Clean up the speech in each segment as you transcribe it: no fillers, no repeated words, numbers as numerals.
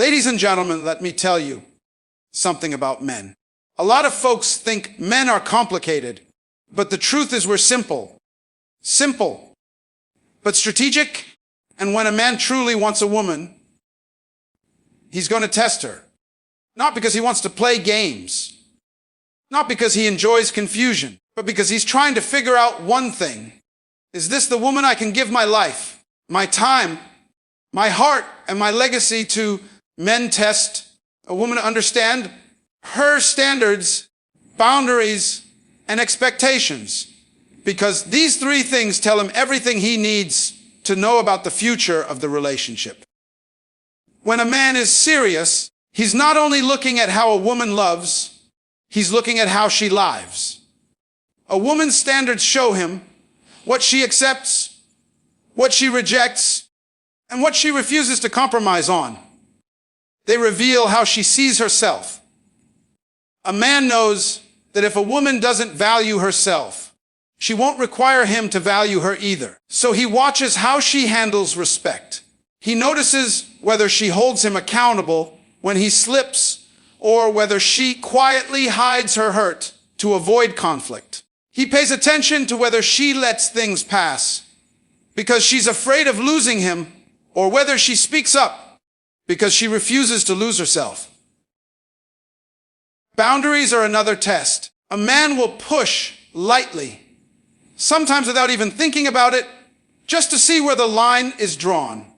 Ladies and gentlemen, let me tell you something about men. A lot of folks think men are complicated, but the truth is we're simple. Simple, but strategic. And when a man truly wants a woman, he's going to test her. Not because he wants to play games, not because he enjoys confusion, but because he's trying to figure out one thing. Is this the woman I can give my life, my time, my heart, and my legacy to? Men test a woman to understand her standards, boundaries, and expectations, because these three things tell him everything he needs to know about the future of the relationship. When a man is serious, he's not only looking at how a woman loves, he's looking at how she lives. A woman's standards show him what she accepts, what she rejects, and what she refuses to compromise on. They reveal how she sees herself. A man knows that if a woman doesn't value herself, she won't require him to value her either. So he watches how she handles respect. He notices whether she holds him accountable when he slips, or whether she quietly hides her hurt to avoid conflict. He pays attention to whether she lets things pass because she's afraid of losing him, or whether she speaks up because she refuses to lose herself. Boundaries are another test. A man will push lightly, sometimes without even thinking about it, just to see where the line is drawn.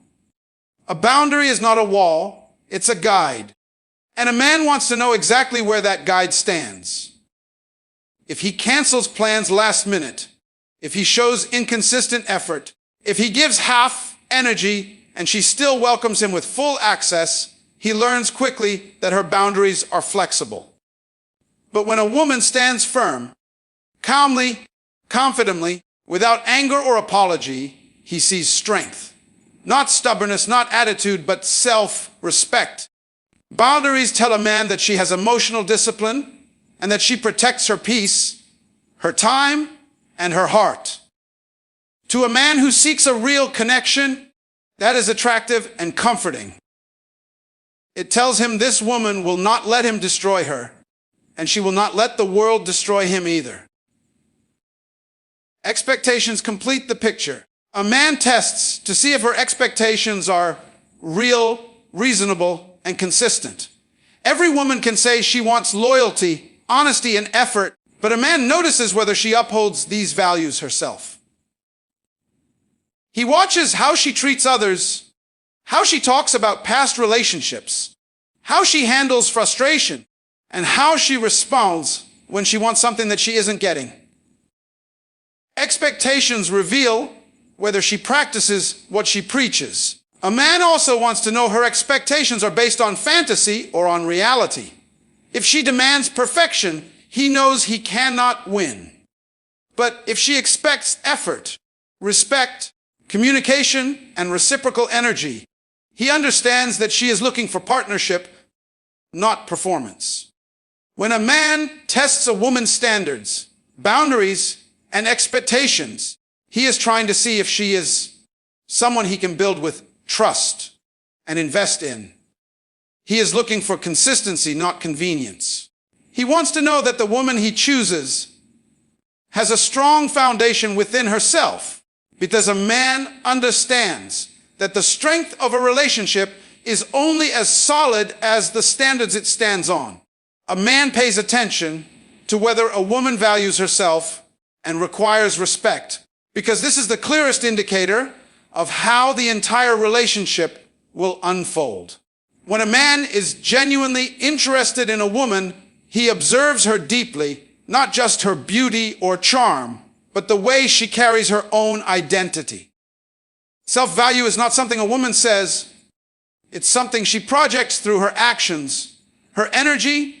A boundary is not a wall, it's a guide. And a man wants to know exactly where that guide stands. If he cancels plans last minute, if he shows inconsistent effort, if he gives half energy and she still welcomes him with full access, he learns quickly that her boundaries are flexible. But when a woman stands firm, calmly, confidently, without anger or apology, he sees strength. Not stubbornness, not attitude, but self-respect. Boundaries tell a man that she has emotional discipline and that she protects her peace, her time, and her heart. To a man who seeks a real connection, that is attractive and comforting. It tells him this woman will not let him destroy her, and she will not let the world destroy him either. Expectations complete the picture. A man tests to see if her expectations are real, reasonable, and consistent. Every woman can say she wants loyalty, honesty, and effort, but a man notices whether she upholds these values herself. He watches how she treats others, how she talks about past relationships, how she handles frustration, and how she responds when she wants something that she isn't getting. Expectations reveal whether she practices what she preaches. A man also wants to know her expectations are based on fantasy or on reality. If she demands perfection, he knows he cannot win. But if she expects effort, respect, communication, and reciprocal energy, he understands that she is looking for partnership, not performance. When a man tests a woman's standards, boundaries, and expectations, he is trying to see if she is someone he can build with trust and invest in. He is looking for consistency, not convenience. He wants to know that the woman he chooses has a strong foundation within herself, because a man understands that the strength of a relationship is only as solid as the standards it stands on. A man pays attention to whether a woman values herself and requires respect, because this is the clearest indicator of how the entire relationship will unfold. When a man is genuinely interested in a woman, he observes her deeply, not just her beauty or charm, but the way she carries her own identity. Self-value is not something a woman says, it's something she projects through her actions, her energy,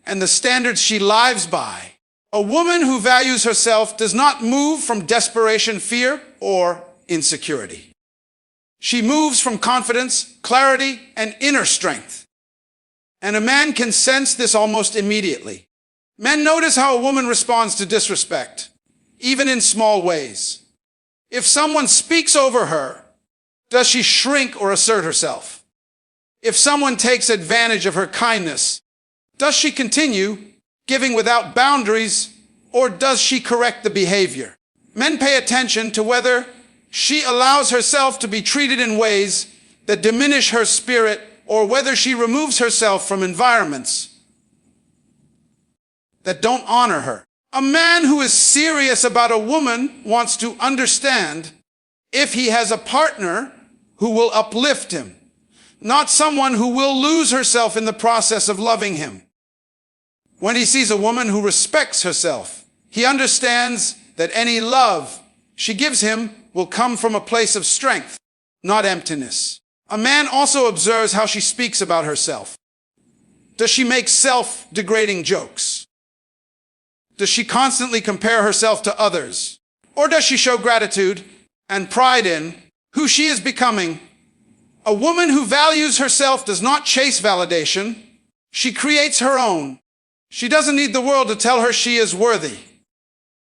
and the standards she lives by. A woman who values herself does not move from desperation, fear, or insecurity. She moves from confidence, clarity, and inner strength. And a man can sense this almost immediately. Men notice how a woman responds to disrespect, even in small ways. If someone speaks over her, does she shrink or assert herself? If someone takes advantage of her kindness, does she continue giving without boundaries, or does she correct the behavior? Men pay attention to whether she allows herself to be treated in ways that diminish her spirit, or whether she removes herself from environments that don't honor her. A man who is serious about a woman wants to understand if he has a partner who will uplift him, not someone who will lose herself in the process of loving him. When he sees a woman who respects herself, he understands that any love she gives him will come from a place of strength, not emptiness. A man also observes how she speaks about herself. Does she make self-degrading jokes? Does she constantly compare herself to others? Or does she show gratitude and pride in who she is becoming? A woman who values herself does not chase validation. She creates her own. She doesn't need the world to tell her she is worthy.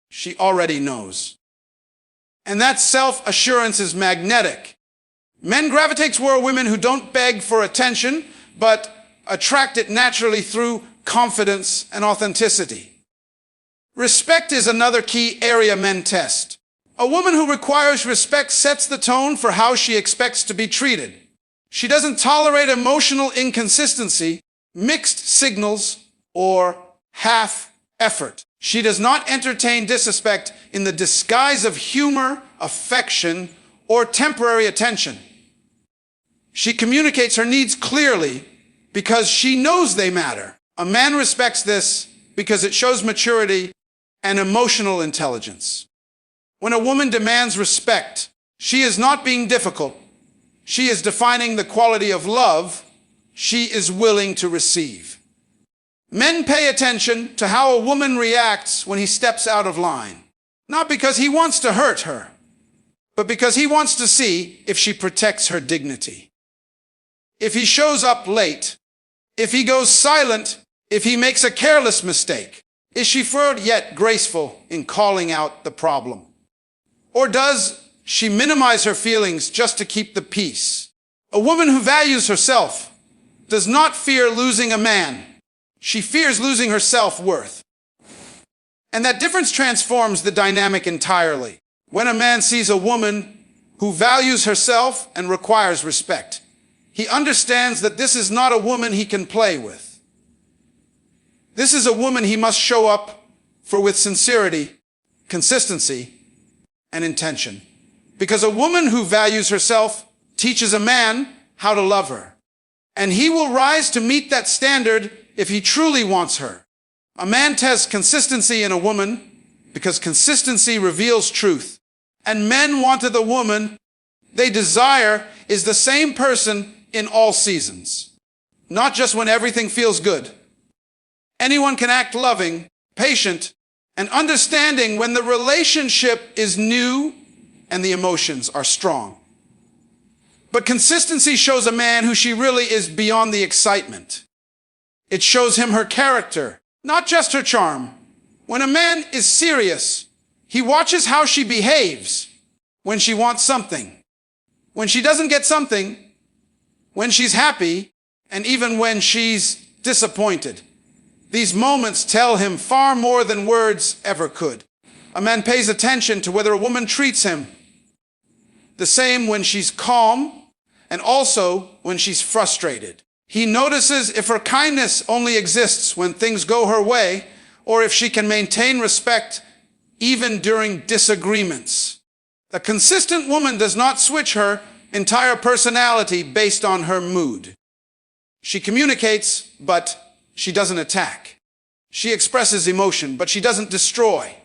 She already knows. And that self-assurance is magnetic. Men gravitate toward women who don't beg for attention, but attract it naturally through confidence and authenticity. Respect is another key area men test. A woman who requires respect sets the tone for how she expects to be treated. She doesn't tolerate emotional inconsistency, mixed signals, or half effort. She does not entertain disrespect in the disguise of humor, affection, or temporary attention. She communicates her needs clearly because she knows they matter. A man respects this because it shows maturity and emotional intelligence. When a woman demands respect, she is not being difficult. She is defining the quality of love she is willing to receive. Men pay attention to how a woman reacts when he steps out of line, not because he wants to hurt her, but because he wants to see if she protects her dignity. If he shows up late, if he goes silent, if he makes a careless mistake, is she firm yet graceful in calling out the problem? Or does she minimize her feelings just to keep the peace? A woman who values herself does not fear losing a man. She fears losing her self-worth. And that difference transforms the dynamic entirely. When a man sees a woman who values herself and requires respect, he understands that this is not a woman he can play with. This is a woman he must show up for with sincerity, consistency, and intention. Because a woman who values herself teaches a man how to love her. And he will rise to meet that standard if he truly wants her. A man tests consistency in a woman because consistency reveals truth. And men wanted the woman they desire is the same person in all seasons, not just when everything feels good. Anyone can act loving, patient, and understanding when the relationship is new and the emotions are strong. But consistency shows a man who she really is beyond the excitement. It shows him her character, not just her charm. When a man is serious, he watches how she behaves when she wants something, when she doesn't get something, when she's happy, and even when she's disappointed. These moments tell him far more than words ever could. A man pays attention to whether a woman treats him the same when she's calm and also when she's frustrated. He notices if her kindness only exists when things go her way, or if she can maintain respect even during disagreements. A consistent woman does not switch her entire personality based on her mood. She communicates, but she doesn't attack. She expresses emotion, but she doesn't destroy.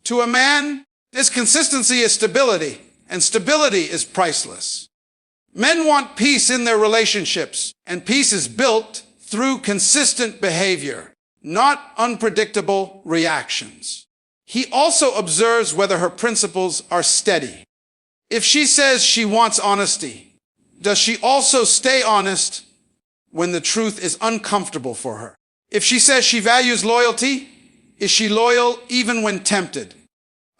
To a man, this consistency is stability, and stability is priceless. Men want peace in their relationships, and peace is built through consistent behavior, not unpredictable reactions. He also observes whether her principles are steady. If she says she wants honesty, does she also stay honest when the truth is uncomfortable for her? If she says she values loyalty, is she loyal even when tempted?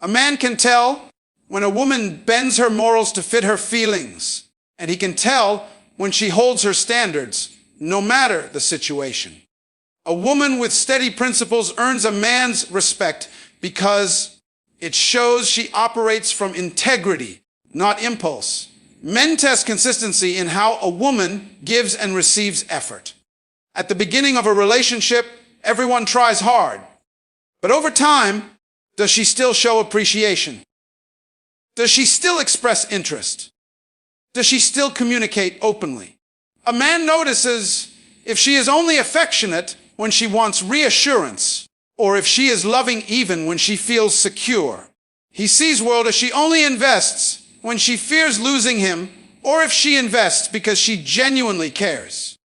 A man can tell when a woman bends her morals to fit her feelings, and he can tell when she holds her standards, no matter the situation. A woman with steady principles earns a man's respect because it shows she operates from integrity, not impulse. Men test consistency in how a woman gives and receives effort. At the beginning of a relationship, everyone tries hard. But over time, does she still show appreciation? Does she still express interest? Does she still communicate openly? A man notices if she is only affectionate when she wants reassurance, or if she is loving even when she feels secure. He sees world if she only invests when she fears losing him, or if she invests because she genuinely cares.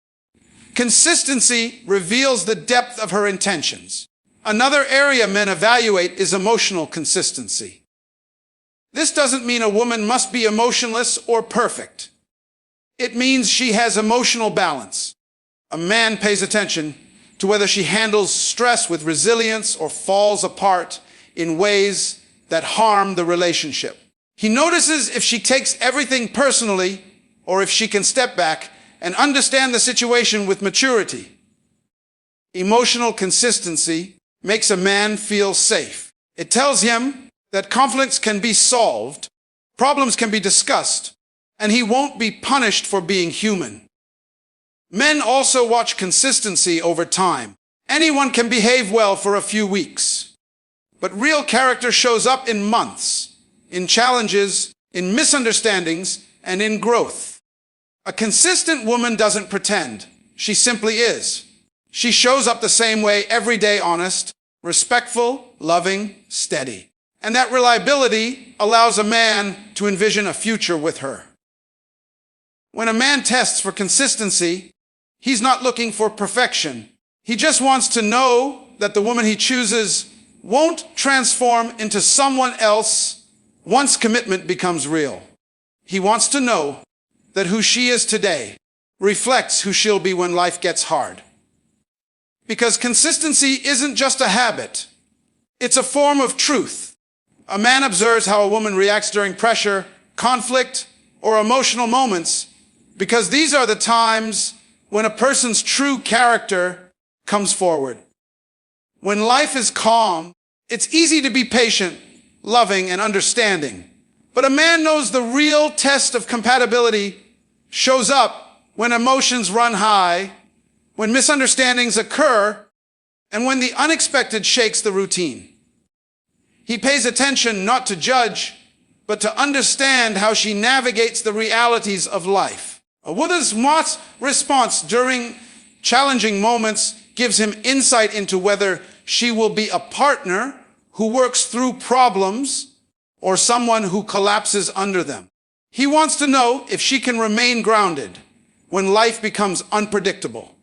Consistency reveals the depth of her intentions. Another area men evaluate is emotional consistency. This doesn't mean a woman must be emotionless or perfect. It means she has emotional balance. A man pays attention to whether she handles stress with resilience or falls apart in ways that harm the relationship. He notices if she takes everything personally or if she can step back and understand the situation with maturity. Emotional consistency makes a man feel safe. It tells him that conflicts can be solved, problems can be discussed, and he won't be punished for being human. Men also watch consistency over time. Anyone can behave well for a few weeks, but real character shows up in months, in challenges, in misunderstandings, and in growth. A consistent woman doesn't pretend. She simply is. She shows up the same way every day, honest, respectful, loving, steady. And that reliability allows a man to envision a future with her. When a man tests for consistency, he's not looking for perfection. He just wants to know that the woman he chooses won't transform into someone else once commitment becomes real. He wants to know that who she is today reflects who she'll be when life gets hard. Because consistency isn't just a habit. It's a form of truth. A man observes how a woman reacts during pressure, conflict, or emotional moments because these are the times when a person's true character comes forward. When life is calm, it's easy to be patient, loving, and understanding. But a man knows the real test of compatibility shows up when emotions run high, when misunderstandings occur, and when the unexpected shakes the routine. He pays attention not to judge, but to understand how she navigates the realities of life. A woman's response during challenging moments gives him insight into whether she will be a partner who works through problems or someone who collapses under them. He wants to know if she can remain grounded when life becomes unpredictable.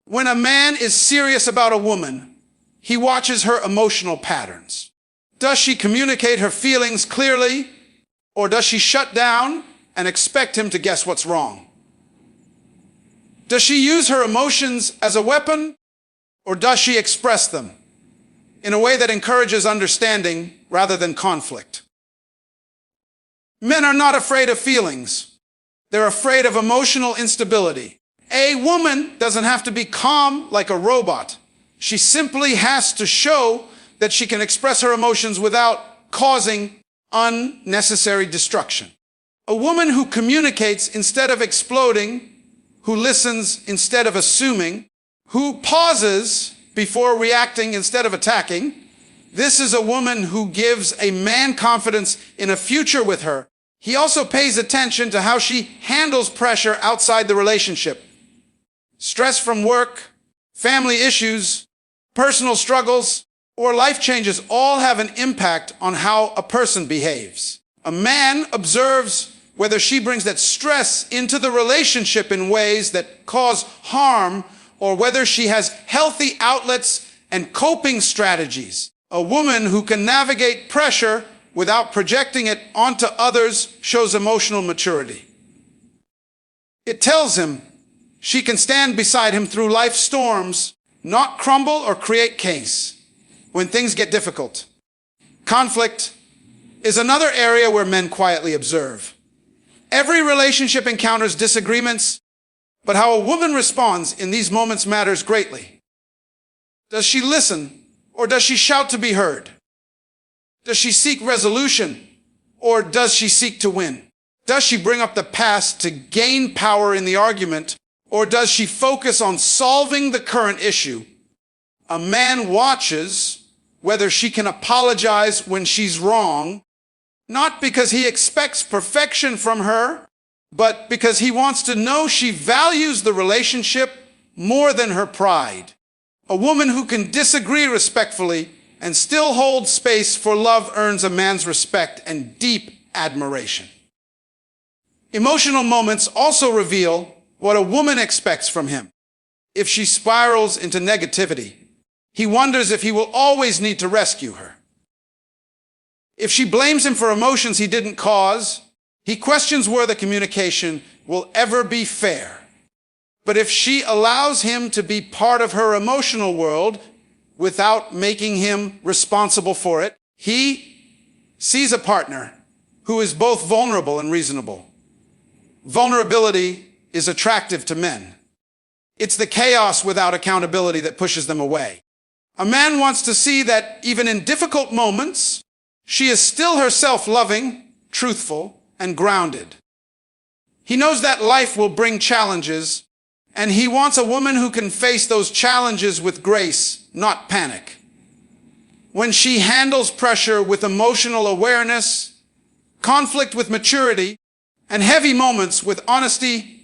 When a man is serious about a woman, he watches her emotional patterns. Does she communicate her feelings clearly, or does she shut down and expect him to guess what's wrong? Does she use her emotions as a weapon, or does she express them in a way that encourages understanding rather than conflict? Men are not afraid of feelings. They're afraid of emotional instability. A woman doesn't have to be calm like a robot. She simply has to show that she can express her emotions without causing unnecessary destruction. A woman who communicates instead of exploding, who listens instead of assuming, who pauses before reacting instead of attacking, this is a woman who gives a man confidence in a future with her. He also pays attention to how she handles pressure outside the relationship. Stress from work, family issues, personal struggles, or life changes all have an impact on how a person behaves. A man observes whether she brings that stress into the relationship in ways that cause harm, or whether she has healthy outlets and coping strategies. A woman who can navigate pressure without projecting it onto others shows emotional maturity. It tells him she can stand beside him through life's storms, not crumble or create chaos when things get difficult. Conflict is another area where men quietly observe. Every relationship encounters disagreements, but how a woman responds in these moments matters greatly. Does she listen, or does she shout to be heard? Does she seek resolution, or does she seek to win? Does she bring up the past to gain power in the argument, or does she focus on solving the current issue? A man watches whether she can apologize when she's wrong, not because he expects perfection from her, but because he wants to know she values the relationship more than her pride. A woman who can disagree respectfully and still hold space for love earns a man's respect and deep admiration. Emotional moments also reveal what a woman expects from him. If she spirals into negativity, he wonders if he will always need to rescue her. If she blames him for emotions he didn't cause, he questions whether the communication will ever be fair. But if she allows him to be part of her emotional world without making him responsible for it, he sees a partner who is both vulnerable and reasonable. Vulnerability is attractive to men. It's the chaos without accountability that pushes them away. A man wants to see that even in difficult moments, she is still herself loving, truthful, and grounded. He knows that life will bring challenges, and he wants a woman who can face those challenges with grace, not panic. When she handles pressure with emotional awareness, conflict with maturity, and heavy moments with honesty,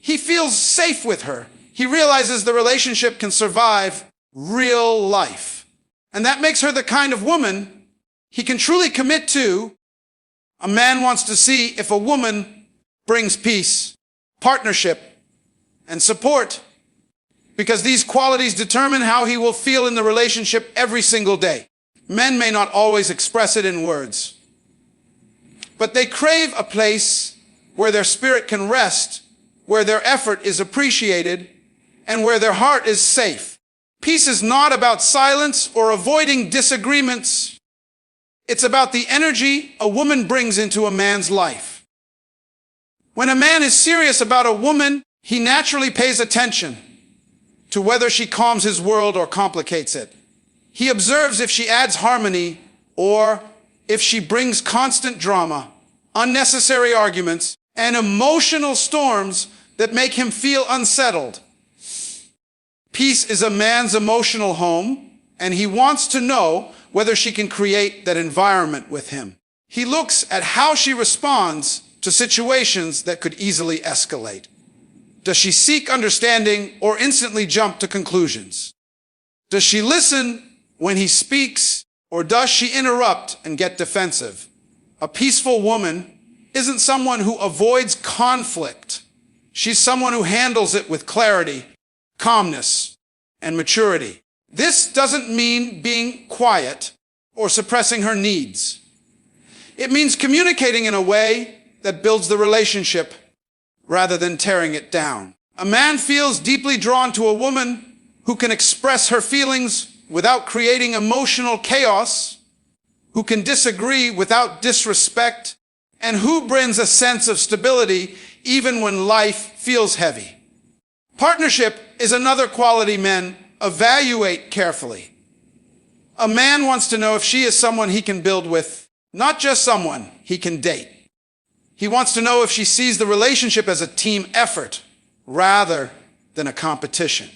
he feels safe with her. He realizes the relationship can survive real life. And that makes her the kind of woman he can truly commit to. A man wants to see if a woman brings peace, partnership, and support, because these qualities determine how he will feel in the relationship every single day. Men may not always express it in words, but they crave a place where their spirit can rest, where their effort is appreciated, and where their heart is safe. Peace is not about silence or avoiding disagreements. It's about the energy a woman brings into a man's life. When a man is serious about a woman, he naturally pays attention to whether she calms his world or complicates it. He observes if she adds harmony or if she brings constant drama, unnecessary arguments, and emotional storms that make him feel unsettled. Peace is a man's emotional home, and he wants to know whether she can create that environment with him. He looks at how she responds to situations that could easily escalate. Does she seek understanding or instantly jump to conclusions? Does she listen when he speaks, or does she interrupt and get defensive? A peaceful woman isn't someone who avoids conflict. She's someone who handles it with clarity, calmness, and maturity. This doesn't mean being quiet or suppressing her needs. It means communicating in a way that builds the relationship rather than tearing it down. A man feels deeply drawn to a woman who can express her feelings without creating emotional chaos, who can disagree without disrespect, and who brings a sense of stability even when life feels heavy. Partnership is another quality men evaluate carefully. A man wants to know if she is someone he can build with, not just someone he can date. He wants to know if she sees the relationship as a team effort rather than a competition.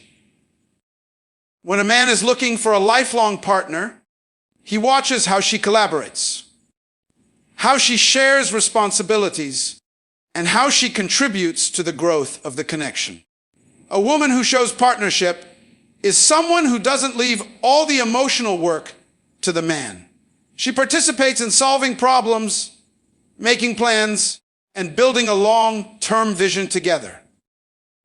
When a man is looking for a lifelong partner, he watches how she collaborates, how she shares responsibilities, and how she contributes to the growth of the connection. A woman who shows partnership is someone who doesn't leave all the emotional work to the man. She participates in solving problems, making plans, and building a long-term vision together.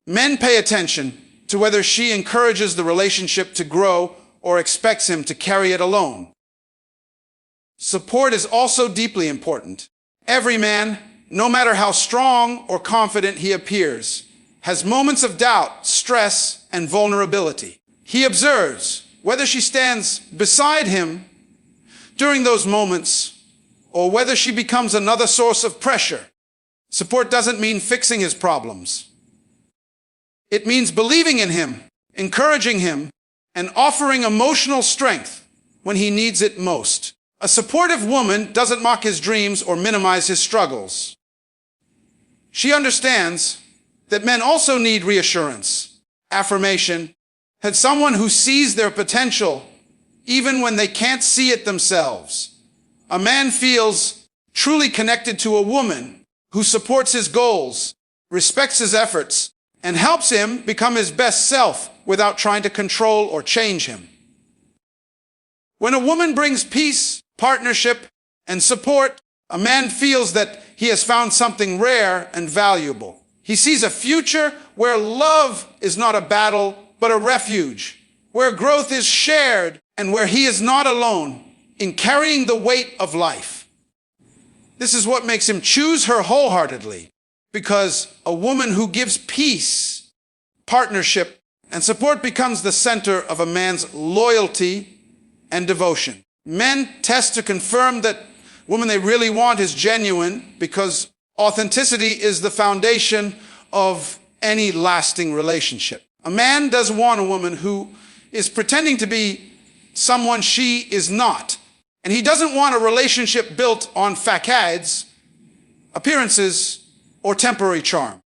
Men pay attention to whether she encourages the relationship to grow or expects him to carry it alone. Support is also deeply important. Every man, no matter how strong or confident he appears, has moments of doubt, stress, and vulnerability. He observes whether she stands beside him during those moments or whether she becomes another source of pressure. Support doesn't mean fixing his problems. It means believing in him, encouraging him, and offering emotional strength when he needs it most. A supportive woman doesn't mock his dreams or minimize his struggles. She understands that men also need reassurance, affirmation, and someone who sees their potential even when they can't see it themselves. A man feels truly connected to a woman who supports his goals, respects his efforts, and helps him become his best self without trying to control or change him. When a woman brings peace, partnership, and support, a man feels that he has found something rare and valuable. He sees a future where love is not a battle, but a refuge, where growth is shared, and where he is not alone in carrying the weight of life. This is what makes him choose her wholeheartedly, because a woman who gives peace, partnership, and support becomes the center of a man's loyalty and devotion. Men test to confirm that the woman they really want is genuine, because authenticity is the foundation of any lasting relationship. A man doesn't want a woman who is pretending to be someone she is not. And he doesn't want a relationship built on facades, appearances, or temporary charm.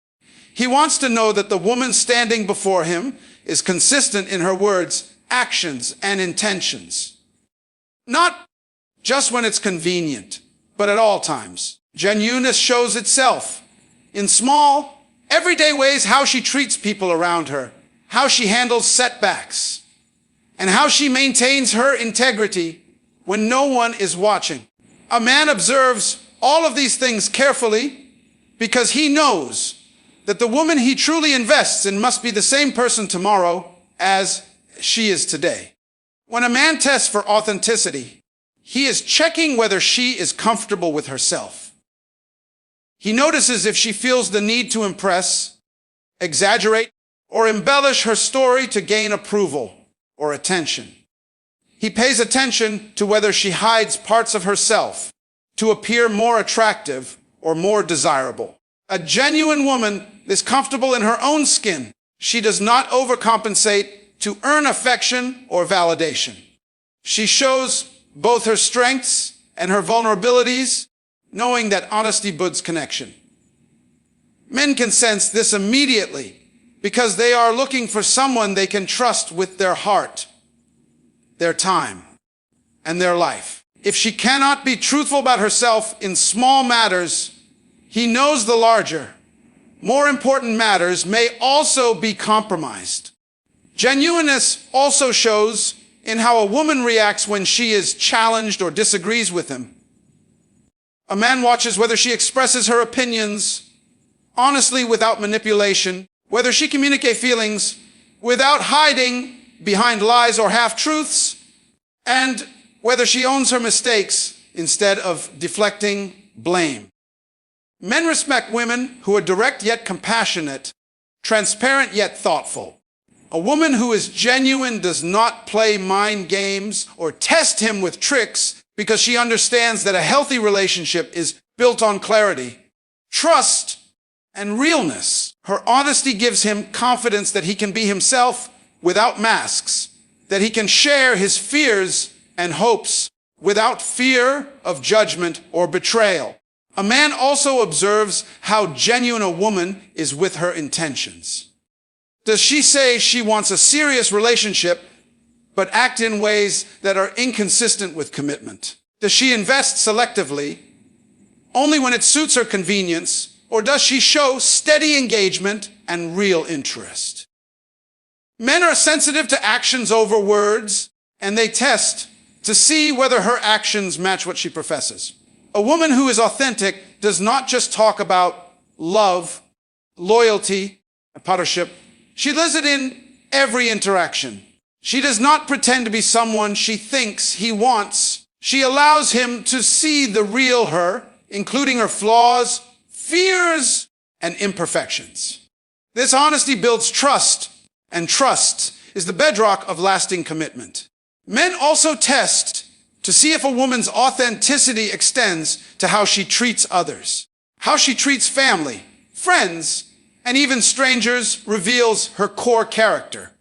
He wants to know that the woman standing before him is consistent in her words, actions, and intentions. Not just when it's convenient, but at all times. Genuineness shows itself in small, everyday ways: how she treats people around her, how she handles setbacks, and how she maintains her integrity when no one is watching. A man observes all of these things carefully because he knows that the woman he truly invests in must be the same person tomorrow as she is today. When a man tests for authenticity, he is checking whether she is comfortable with herself. He notices if she feels the need to impress, exaggerate, or embellish her story to gain approval or attention. He pays attention to whether she hides parts of herself to appear more attractive or more desirable. A genuine woman is comfortable in her own skin. She does not overcompensate to earn affection or validation. She shows both her strengths and her vulnerabilities, knowing that honesty builds connection. Men can sense this immediately because they are looking for someone they can trust with their heart, their time, and their life. If she cannot be truthful about herself in small matters, he knows the larger, more important matters may also be compromised. Genuineness also shows in how a woman reacts when she is challenged or disagrees with him. A man watches whether she expresses her opinions honestly without manipulation, whether she communicates feelings without hiding behind lies or half-truths, and whether she owns her mistakes instead of deflecting blame. Men respect women who are direct yet compassionate, transparent yet thoughtful. A woman who is genuine does not play mind games or test him with tricks because she understands that a healthy relationship is built on clarity, trust, and realness. Her honesty gives him confidence that he can be himself without masks, that he can share his fears and hopes without fear of judgment or betrayal. A man also observes how genuine a woman is with her intentions. Does she say she wants a serious relationship, but act in ways that are inconsistent with commitment? Does she invest selectively, only when it suits her convenience, or does she show steady engagement and real interest? Men are sensitive to actions over words, and they test to see whether her actions match what she professes. A woman who is authentic does not just talk about love, loyalty, and partnership. She lives it in every interaction. She does not pretend to be someone she thinks he wants. She allows him to see the real her, including her flaws, fears, and imperfections. This honesty builds trust, and trust is the bedrock of lasting commitment. Men also test to see if a woman's authenticity extends to how she treats others. How she treats family, friends, and even strangers reveals her core character.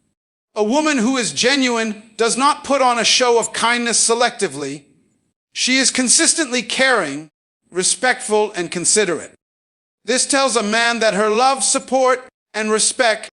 A woman who is genuine does not put on a show of kindness selectively. She is consistently caring, respectful, and considerate. This tells a man that her love, support, and respect